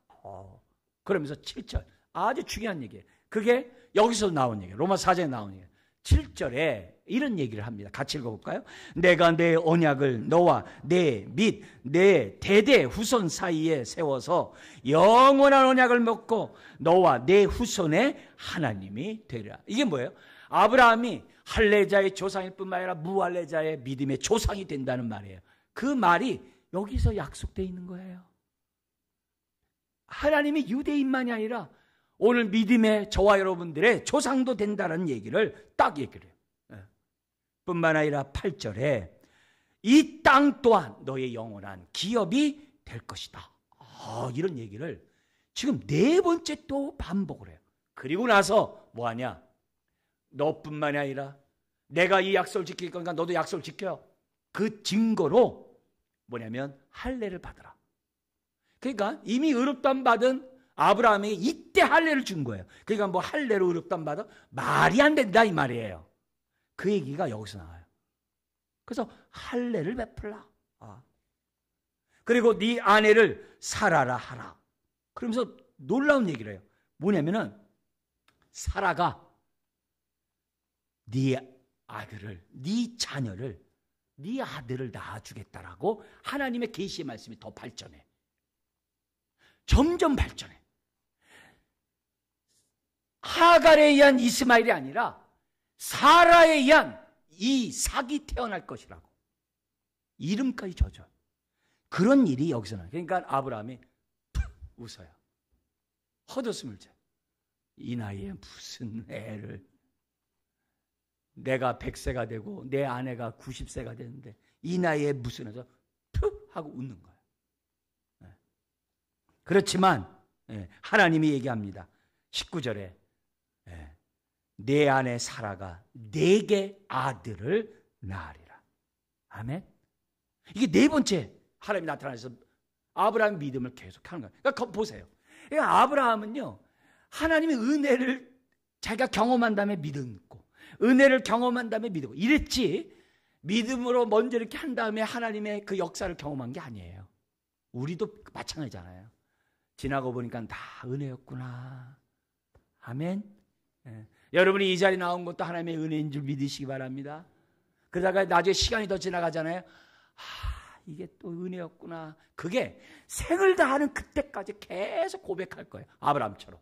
Speaker 1: 그러면서 7절, 아주 중요한 얘기예요. 그게 여기서 나온 얘기예요. 로마 4장에 나온 얘기예요. 7절에 이런 얘기를 합니다. 같이 읽어볼까요? 내가 내 언약을 너와 내 및 내 대대 후손 사이에 세워서 영원한 언약을 맺고 너와 내 후손의 하나님이 되리라. 이게 뭐예요? 아브라함이 할례자의 조상일 뿐만 아니라 무할례자의 믿음의 조상이 된다는 말이에요. 그 말이 여기서 약속되어 있는 거예요. 하나님이 유대인만이 아니라 오늘 믿음의 저와 여러분들의 조상도 된다는 얘기를 딱 얘기를 해요. 뿐만 아니라 8절에 이 땅 또한 너의 영원한 기업이 될 것이다. 이런 얘기를 지금 네 번째 또 반복을 해요. 그리고 나서 뭐하냐? 너뿐만이 아니라 내가 이 약속을 지킬 거니까 너도 약속을 지켜. 그 증거로 뭐냐면 할례를 받으라. 그러니까 이미 의롭다함 받은 아브라함에게 이때 할례를 준 거예요. 그러니까 뭐 할례로 의롭다함 받아? 말이 안 된다 이 말이에요. 그 얘기가 여기서 나와요. 그래서 할례를 베풀라. 그리고 네 아내를 사라라 하라. 그러면서 놀라운 얘기를 해요. 뭐냐면은 사라가 네 아들을, 네 자녀를, 네 아들을 낳아주겠다라고 하나님의 계시의 말씀이 더 발전해. 점점 발전해. 하갈에 의한 이스마엘이 아니라 사라에 의한 이삭이 태어날 것이라고. 이름까지 져줘요. 그런 일이 여기서 나요. 그러니까 아브라함이 웃어요. 헛웃음을 재. 이 나이에 무슨 애를. 내가 100세가 되고 내 아내가 90세가 되는데 이 나이에 무슨 애죠? 푸 하고 웃는 거예요. 그렇지만 하나님이 얘기합니다. 19절에 내 아내 사라가 내게 아들을 낳으리라. 아멘. 이게 네 번째 하나님이 나타나서 아브라함의 믿음을 계속하는 거예요. 그러니까 보세요. 그러니까 아브라함은요, 하나님의 은혜를 자기가 경험한 다음에 믿고, 은혜를 경험한 다음에 믿고 이랬지, 믿음으로 먼저 이렇게 한 다음에 하나님의 그 역사를 경험한 게 아니에요. 우리도 마찬가지잖아요. 지나고 보니까 다 은혜였구나. 아멘. 여러분이 이 자리에 나온 것도 하나님의 은혜인 줄 믿으시기 바랍니다. 그러다가 나중에 시간이 더 지나가잖아요. 이게 또 은혜였구나. 그게 생을 다하는 그때까지 계속 고백할 거예요. 아브라함처럼.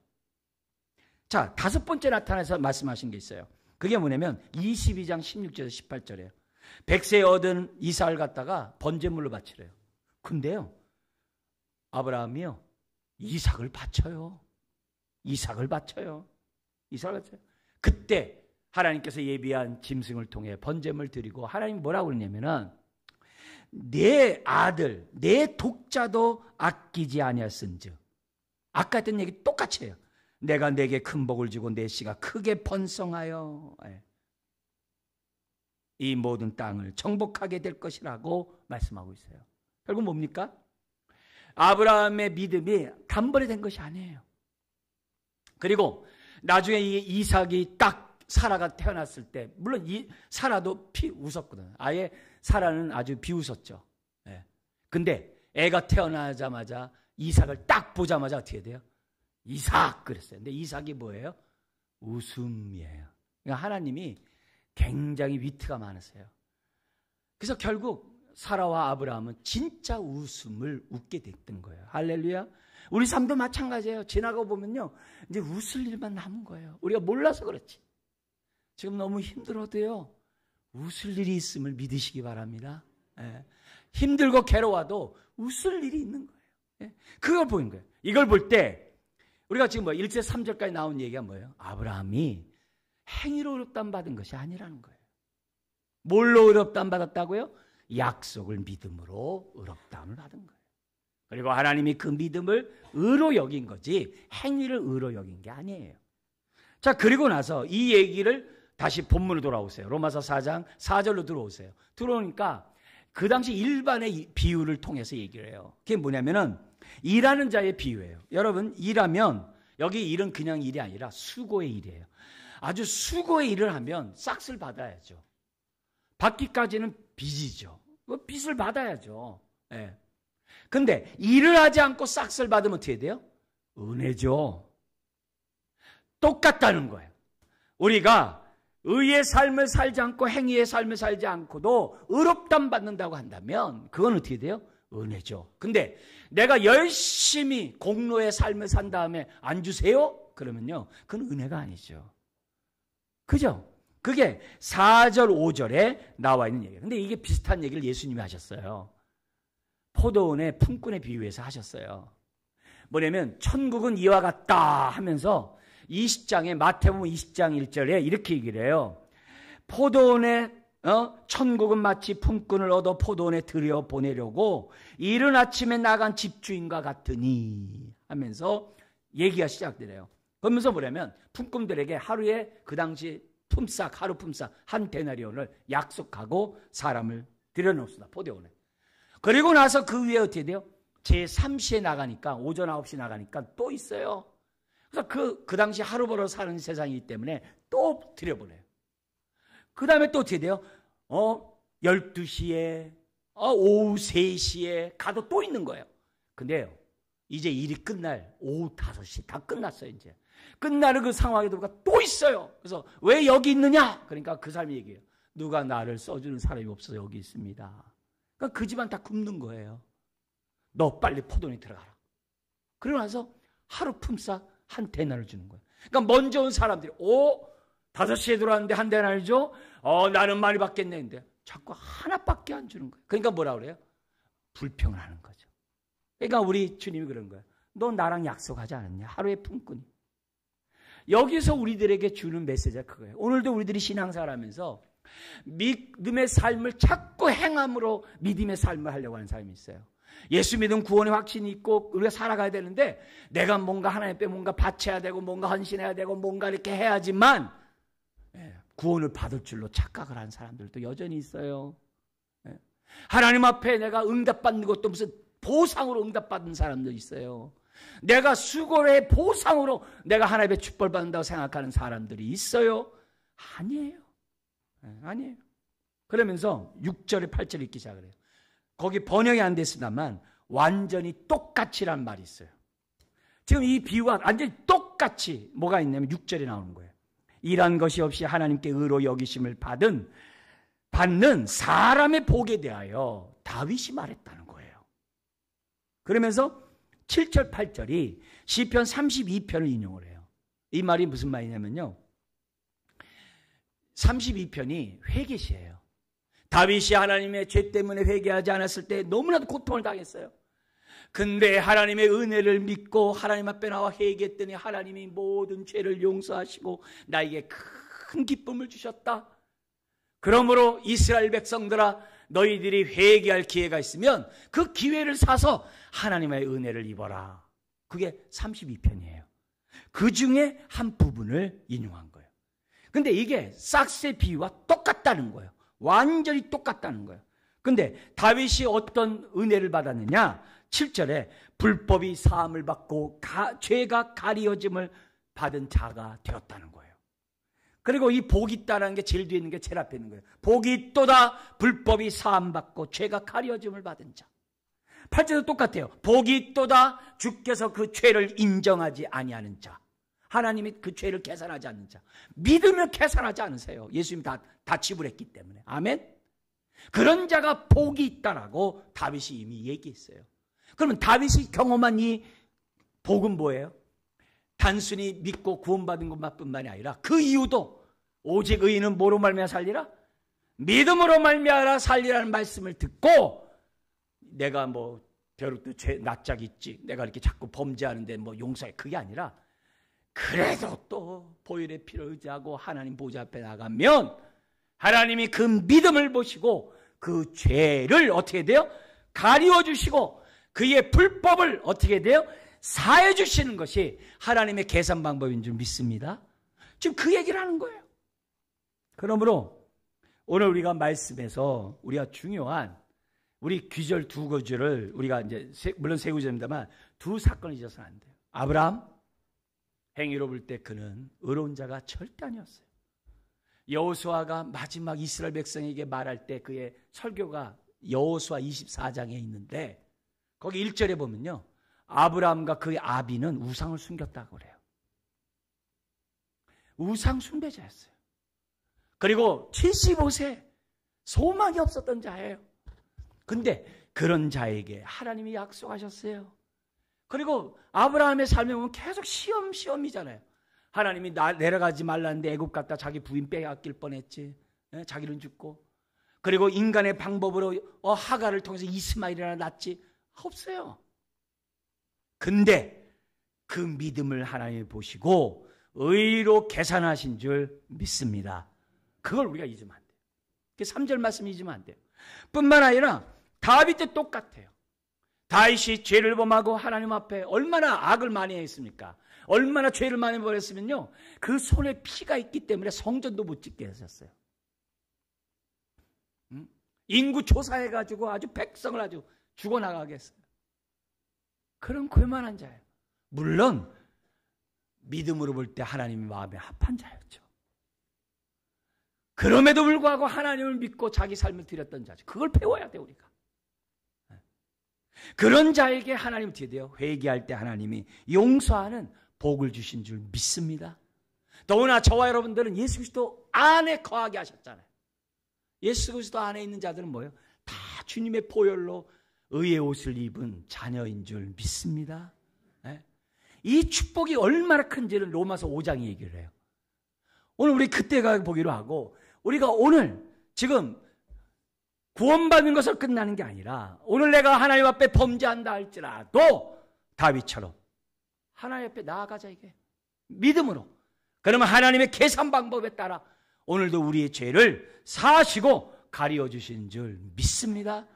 Speaker 1: 자, 다섯 번째 나타나서 말씀하신 게 있어요. 그게 뭐냐면 22장 16절에서 18절이에요. 100세 얻은 이삭을 갖다가 번제물로 바치래요. 근데요, 아브라함이요, 이삭을 바쳐요. 이삭을 바쳐요. 그때 하나님께서 예비한 짐승을 통해 번제물 드리고, 하나님이 뭐라고 그러냐면은 내 아들, 내 독자도 아끼지 아니하였은즉. 아까 했던 얘기 똑같이 해요. 내가 내게 큰 복을 주고 내 씨가 크게 번성하여 이 모든 땅을 정복하게 될 것이라고 말씀하고 있어요. 결국 뭡니까? 아브라함의 믿음이 단번에 된 것이 아니에요. 그리고 나중에 이 이삭이 딱 사라가 태어났을 때, 물론 이 사라도 웃었거든. 아예 사라는 아주 비웃었죠. 근데 애가 태어나자마자 이삭을 딱 보자마자 어떻게 돼요? 이삭 그랬어요. 근데 이삭이 뭐예요? 웃음이에요. 그러니까 하나님이 굉장히 위트가 많으세요. 그래서 결국 사라와 아브라함은 진짜 웃음을 웃게 됐던 거예요. 할렐루야. 우리 삶도 마찬가지예요. 지나가 보면요, 이제 웃을 일만 남은 거예요. 우리가 몰라서 그렇지. 지금 너무 힘들어도요, 웃을 일이 있음을 믿으시기 바랍니다. 힘들고 괴로워도 웃을 일이 있는 거예요. 그걸 보인 거예요. 이걸 볼 때 우리가 지금 1절 3절까지 나온 얘기가 뭐예요? 아브라함이 행위로 의롭다함 받은 것이 아니라는 거예요. 뭘로 의롭다함 받았다고요? 약속을 믿음으로 의롭다함을 받은 거예요. 그리고 하나님이 그 믿음을 의로 여긴 거지 행위를 의로 여긴 게 아니에요. 자, 그리고 나서 이 얘기를 다시 본문으로 돌아오세요. 로마서 4장 4절로 들어오세요. 들어오니까 그 당시 일반의 비유를 통해서 얘기를 해요. 그게 뭐냐면은 일하는 자의 비유예요. 여러분, 일하면 여기 일은 그냥 일이 아니라 수고의 일이에요. 아주 수고의 일을 하면 싹을 받아야죠. 받기까지는 빚이죠. 빚을 받아야죠. 근데 일을 하지 않고 싹을 받으면 어떻게 돼요? 은혜죠. 똑같다는 거예요. 우리가 의의 삶을 살지 않고 행위의 삶을 살지 않고도 의롭담 받는다고 한다면 그건 어떻게 돼요? 은혜죠. 근데 내가 열심히 공로의 삶을 산 다음에 안 주세요? 그러면요, 그건 은혜가 아니죠. 그죠? 그게 4절 5절에 나와 있는 얘기예요. 근데 이게 비슷한 얘기를 예수님이 하셨어요. 포도원의 품꾼에 비유해서 하셨어요. 뭐냐면 천국은 이와 같다 하면서 20장에 마태복음 20장 1절에 이렇게 얘기를 해요. 포도원에 천국은 마치 품꾼을 얻어 포도원에 들여보내려고 이른 아침에 나간 집주인과 같으니 하면서 얘기가 시작되네요. 그러면서 뭐냐면 품꾼들에게 하루에 그 당시 품삯, 하루 품삯 한 데나리온을 약속하고 사람을 들여놓습니다. 포도원에. 그리고 나서 그 위에 어떻게 돼요? 제3시에 나가니까, 오전 9시 나가니까 또 있어요. 그래서 그 당시 하루 벌어 사는 세상이기 때문에 또 들여보내요. 그 다음에 또 어떻게 돼요? 12시에, 오후 3시에 가도 또 있는 거예요. 근데요, 이제 일이 끝날 오후 5시 다 끝났어요, 이제. 끝나는 그 상황에 누가 또 있어요. 그래서 왜 여기 있느냐? 그러니까 그 사람이 얘기해요. 누가 나를 써주는 사람이 없어서 여기 있습니다. 그러니까 그 집안 다 굶는 거예요. 너 빨리 포도원에 들어가라. 그러고 나서 하루 품삯 한 데나를 주는 거예요. 그러니까 먼저 온 사람들이 5시에 들어왔는데 한 데나를 줘? 나는 많이 받겠네. 근데 자꾸 하나밖에 안 주는 거예요. 그러니까 뭐라 그래요? 불평을 하는 거죠. 그러니까 우리 주님이 그런 거예요. 너 나랑 약속하지 않았냐? 하루의 품꾼이. 여기서 우리들에게 주는 메시지가 그거예요. 오늘도 우리들이 신앙생활하면서 믿음의 삶을 자꾸 행함으로 믿음의 삶을 하려고 하는 사람이 있어요. 예수 믿음 구원의 확신이 있고 우리가 살아가야 되는데 내가 뭔가 하나님 앞에 뭔가 바쳐야 되고 뭔가 헌신해야 되고 뭔가 이렇게 해야지만 구원을 받을 줄로 착각을 한 사람들도 여전히 있어요. 하나님 앞에 내가 응답받는 것도 무슨 보상으로 응답받은 사람도 있어요. 내가 수고의 보상으로 내가 하나님의 축복을 받는다고 생각하는 사람들이 있어요. 아니에요. 아니에요. 그러면서 6절에 8절 읽기 시작을 해요. 거기 번역이 안 됐습니다만 완전히 똑같이란 말이 있어요. 지금 이 비유가 완전히 똑같이 뭐가 있냐면 6절에 나오는 거예요. 일한 것이 없이 하나님께 의로 여기심을 받는 사람의 복에 대하여 다윗이 말했다는 거예요. 그러면서 7절 8절이 시편 32편을 인용을 해요. 이 말이 무슨 말이냐면요, 32편이 회개시예요. 다윗이 하나님의 죄 때문에 회개하지 않았을 때 너무나도 고통을 당했어요. 근데 하나님의 은혜를 믿고 하나님 앞에 나와 회개했더니 하나님이 모든 죄를 용서하시고 나에게 큰 기쁨을 주셨다. 그러므로 이스라엘 백성들아, 너희들이 회개할 기회가 있으면 그 기회를 사서 하나님의 은혜를 입어라. 그게 32편이에요. 그 중에 한 부분을 인용한 거예요. 근데 이게 싹스의 비유와 똑같다는 거예요. 완전히 똑같다는 거예요. 근데 다윗이 어떤 은혜를 받았느냐? 7절에 불법이 사함을 받고 죄가 가리워짐을 받은 자가 되었다는 거예요. 그리고 이 복이 있다는 게 제일 뒤에 있는 게 제일 앞에 있는 거예요. 복이 있도다, 불법이 사함 받고 죄가 가리워짐을 받은 자. 8절도 똑같아요. 복이 있도다, 주께서 그 죄를 인정하지 아니하는 자. 하나님이 그 죄를 계산하지 않는 자. 믿으면 계산하지 않으세요. 예수님이 다 지불했기 때문에. 아멘. 그런 자가 복이 있다라고 다윗이 이미 얘기했어요. 그러면 다윗이 경험한 이 복은 뭐예요? 단순히 믿고 구원받은 것뿐만이 아니라 그 이유도 오직 의인은 뭐로 말미암아 살리라? 믿음으로 말미암아 살리라는 말씀을 듣고 내가 뭐 벼룩도 죄 낯짝 있지, 내가 이렇게 자꾸 범죄하는데 뭐 용서해, 그게 아니라 그래도 또 보혈의 피를 의지하고 하나님 보좌 앞에 나가면 하나님이 그 믿음을 보시고 그 죄를 어떻게 돼요? 가리워 주시고 그의 불법을 어떻게 돼요? 사해 주시는 것이 하나님의 계산 방법인 줄 믿습니다. 지금 그 얘기를 하는 거예요. 그러므로 오늘 우리가 말씀에서 우리가 중요한 우리 귀절 두 구절을 우리가 이제 물론 세 구절입니다만 두 사건을 잊어서는 안 돼요. 아브라함, 행위로 볼 때 그는 의로운 자가 절대 아니었어요. 여호수아가 마지막 이스라엘 백성에게 말할 때 그의 설교가 여호수아 24장에 있는데 거기 1절에 보면요, 아브라함과 그의 아비는 우상을 숨겼다고 그래요. 우상 숭배자였어요. 그리고 75세 소망이 없었던 자예요. 근데 그런 자에게 하나님이 약속하셨어요. 그리고 아브라함의 삶에 보면 계속 시험이잖아요. 하나님이 내려가지 말라는데 애굽 갔다 자기 부인 빼앗길 뻔했지. 자기는 죽고. 그리고 인간의 방법으로 하갈을 통해서 이스마엘이나 낳지. 없어요. 근데 그 믿음을 하나님이 보시고 의로 계산하신 줄 믿습니다. 그걸 우리가 잊으면 안 돼요. 3절 말씀 잊으면 안 돼요. 뿐만 아니라 다윗도 똑같아요. 다윗이 죄를 범하고 하나님 앞에 얼마나 악을 많이 했습니까? 얼마나 죄를 많이 벌였으면요, 그 손에 피가 있기 때문에 성전도 못 짓게 했었어요. 인구 조사해가지고 아주 백성을 아주 죽어나가게 했어요. 그런 그만한 자예요. 물론 믿음으로 볼 때 하나님의 마음에 합한 자였죠. 그럼에도 불구하고 하나님을 믿고 자기 삶을 드렸던 자죠. 그걸 배워야 돼 우리가. 그런 자에게 하나님 어떻게 돼요? 회개할 때 하나님이 용서하는 복을 주신 줄 믿습니다. 더구나 저와 여러분들은 예수 그리스도 안에 거하게 하셨잖아요. 예수 그리스도 안에 있는 자들은 뭐예요? 다 주님의 보혈로 의의 옷을 입은 자녀인 줄 믿습니다. 이 축복이 얼마나 큰지는 로마서 5장이 얘기를 해요. 오늘 우리 그때가 보기로 하고 우리가 오늘 지금 구원받는 것을 끝나는 게 아니라 오늘 내가 하나님 앞에 범죄한다 할지라도 다윗처럼 하나님 앞에 나아가자 이게 믿음으로. 그러면 하나님의 계산 방법에 따라 오늘도 우리의 죄를 사하시고 가리워 주신 줄 믿습니다.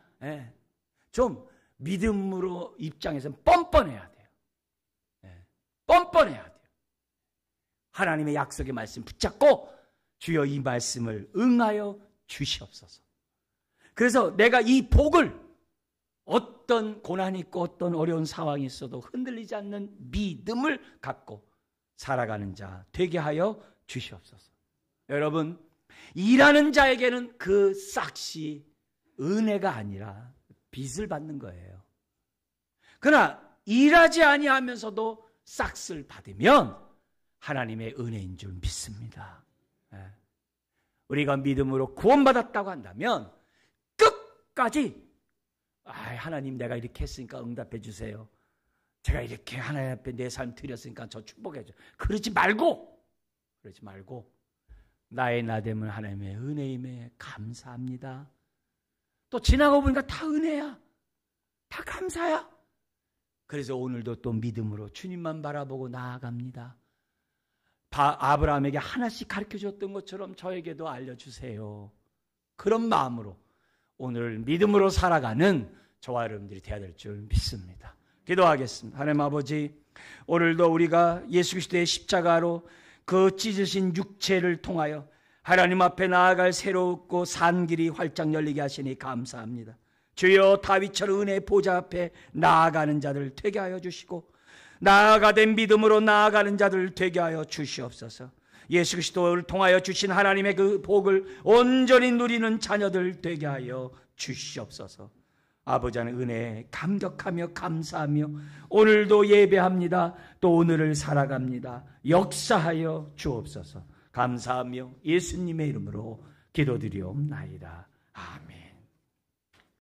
Speaker 1: 좀 믿음으로 입장에서는 뻔뻔해야 돼요. 뻔뻔해야 돼요. 하나님의 약속의 말씀 붙잡고 주여 이 말씀을 응하여 주시옵소서. 그래서 내가 이 복을 어떤 고난이 있고 어떤 어려운 상황이 있어도 흔들리지 않는 믿음을 갖고 살아가는 자 되게 하여 주시옵소서. 여러분, 일하는 자에게는 그 싹시 은혜가 아니라 빚을 받는 거예요. 그러나 일하지 아니하면서도 싹스를 받으면 하나님의 은혜인 줄 믿습니다. 우리가 믿음으로 구원받았다고 한다면 끝까지 하나님 내가 이렇게 했으니까 응답해 주세요. 제가 이렇게 하나님 앞에 내 삶 드렸으니까 저 축복해 줘요. 그러지 말고 나의 나됨은 하나님의 은혜임에 감사합니다. 또 지나고 보니까 다 은혜야. 다 감사야. 그래서 오늘도 또 믿음으로 주님만 바라보고 나아갑니다. 아브라함에게 하나씩 가르쳐줬던 것처럼 저에게도 알려주세요. 그런 마음으로 오늘 믿음으로 살아가는 저와 여러분들이 되어야 될 줄 믿습니다. 기도하겠습니다. 하나님 아버지, 오늘도 우리가 예수 그리스도의 십자가로 그 찢으신 육체를 통하여 하나님 앞에 나아갈 새롭고 산 길이 활짝 열리게 하시니 감사합니다. 주여, 다윗처럼 은혜의 보좌 앞에 나아가는 자들 되게 하여 주시고 나아가되 믿음으로 나아가는 자들 되게 하여 주시옵소서. 예수 그리스도를 통하여 주신 하나님의 그 복을 온전히 누리는 자녀들 되게 하여 주시옵소서. 아버지 하나님 은혜에 감격하며 감사하며 오늘도 예배합니다. 또 오늘을 살아갑니다. 역사하여 주옵소서. 감사하며 예수님의 이름으로 기도드리옵나이다. 아멘.